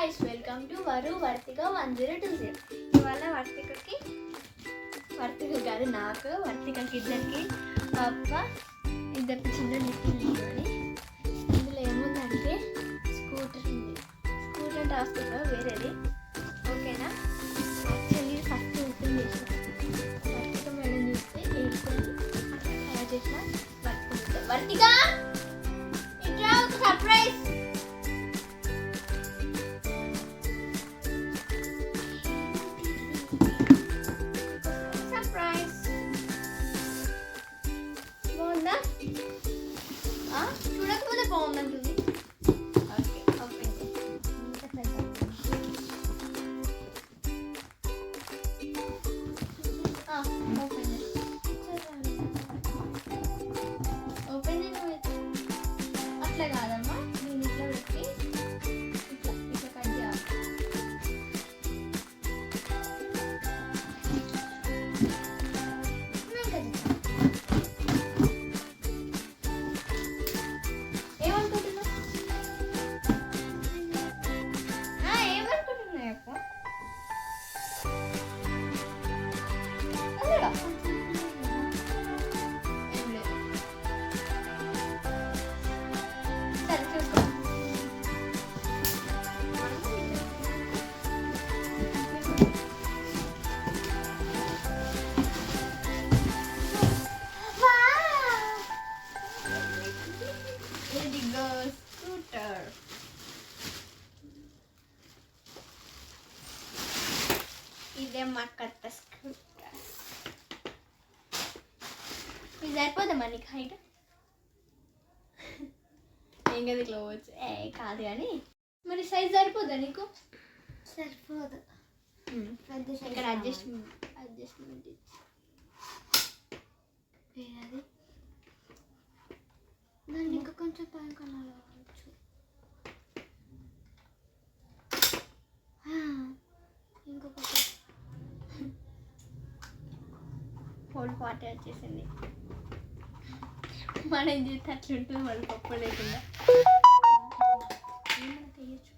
guys, welcome to Varu Vartika 1020. ఇవాళ వర్తికకి కాదు నాకు వర్తికకి ఇద్దరికి చిన్న లిఫ్ట్ అని ఇందులో ఏముందంటే స్కూటర్ ఉంది. స్కూటర్ రాసుకున్నా వేరేది ఓకేనా. యాక్చువల్లీ ఫస్ట్ ఓపెన్ చేసిన వర్తిక మేడం చూస్తే వేసుకొని తయారు చేసిన వర్తిక ఇట్లా ఒక సర్ప్రైజ్. చూడకపోతే బాగుందంటుంది. ఓకే ఓపెన్ ఓపెన్ అట్లా కాదమ్మా, నేను ఇట్లా పెట్టి ఇట్లా ఇట్లా కట్ చేయాలి. ఇదే మా కొత్త స్కూటర్. ఇది సరిపోదమ్మా నీకు హైట్? ఏం కదా ఇట్లా పోవచ్చు. కాదు కానీ మరి సైజ్ సరిపోదా నీకు? సరిపోదు. ఇక్కడ అడ్జస్ట్మెంట్ వేరేది దాన్ని ఇంకా కొంచెం పైన కనాలవచ్చు. ఇంకొకటి హోల్ పార్టీ వచ్చేసింది. మనం చూస్తే అట్లుంటుంది వాళ్ళు పప్పు లేకుండా. తీయచ్చు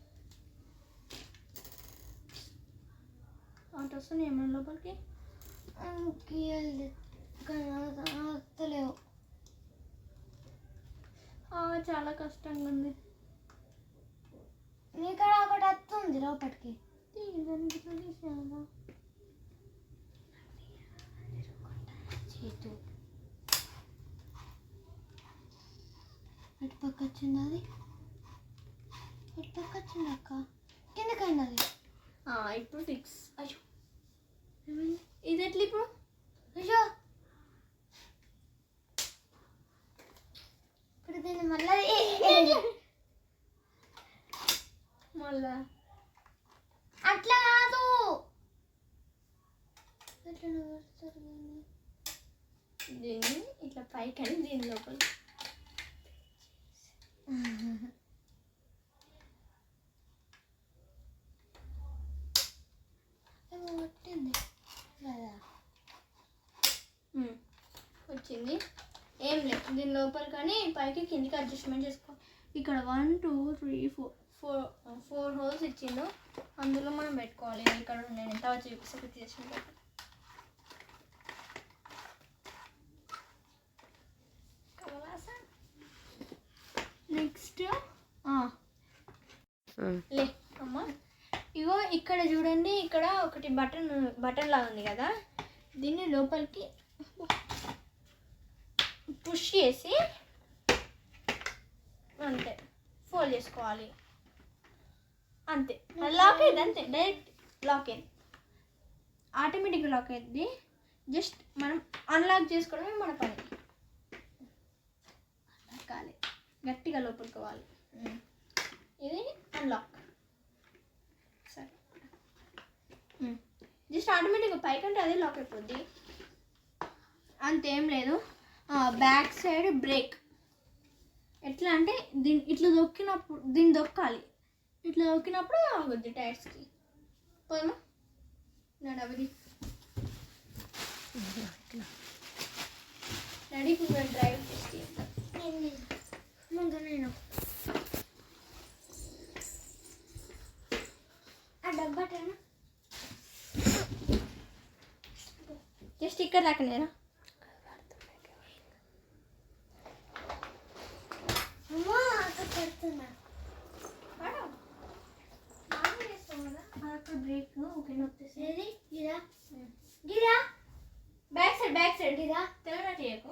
అంట వస్తున్నాయి ఏమన్నా లోపలికి తెలియవు. చాలా కష్టంగా ఉంది. నీకడ ఒకటి వస్తుంది లోపలికి. చేతు అటు పక్క వచ్చింది, అది అటు పక్క వచ్చింది అక్క, కిందకైంది అది. ఇప్పుడు ఫిక్స్. అయ్యో ఇది ఎట్లా ఇప్పుడు? అయ్యో ఇప్పుడు దీన్ని మళ్ళా అట్లా కాదు, దీన్ని ఇట్లా పైకి అని దీని లోపల వచ్చింది. ఏం లేదు దీని లోపల కానీ పైకి కిందికి అడ్జస్ట్మెంట్ చేసుకో. ఇక్కడ 1 2 3 4 హోల్స్ ఇచ్చిండు, అందులో మనం పెట్టుకోవాలి. ఇక్కడ నేను ఎంత వచ్చి చూపిస్తే చేసిన నెక్స్ట్ లే అమ్మా. ఇగో ఇక్కడ చూడండి, ఇక్కడ ఒకటి బటన్ లాగా ఉంది కదా, దీన్ని లోపలికి పుష్ చేసి అంతే ఫోల్డ్ చేసుకోవాలి. అంతే లాక్ అయింది, అంతే డైరెక్ట్ లాక్ అయింది, ఆటోమేటిక్గా లాక్ అయింది. జస్ట్ మనం అన్లాక్ చేసుకోవడమే మన పని. కాలి గట్టిగా లోపలికోవాలి. ఇది అన్లాక్. సరే జస్ట్ ఆటోమేటిక్గా పైకంటే అదే లాక్ అయిపోద్ది, అంతేం లేదు. బ్యాక్ సైడ్ బ్రేక్ ఎట్లా అంటే ఇట్లా దొక్కినప్పుడు దీన్ని దొక్కాలి, ఇట్లా దొక్కినప్పుడు ఆగుద్ది టైర్స్కి. పోదమ్మా నడవది రెడీ డ్రైవ్ చేసి ముందు నేను ఇక్కడ దాకానేనా? అమ్మా అక్కడ పెడుతున్నా. అక్కడ బ్రేక్ ఓకే నొప్పేసి ఏది గిరా గిరా బ్యాక్ సైడ్ గిరా తెల్లగా చేయకు.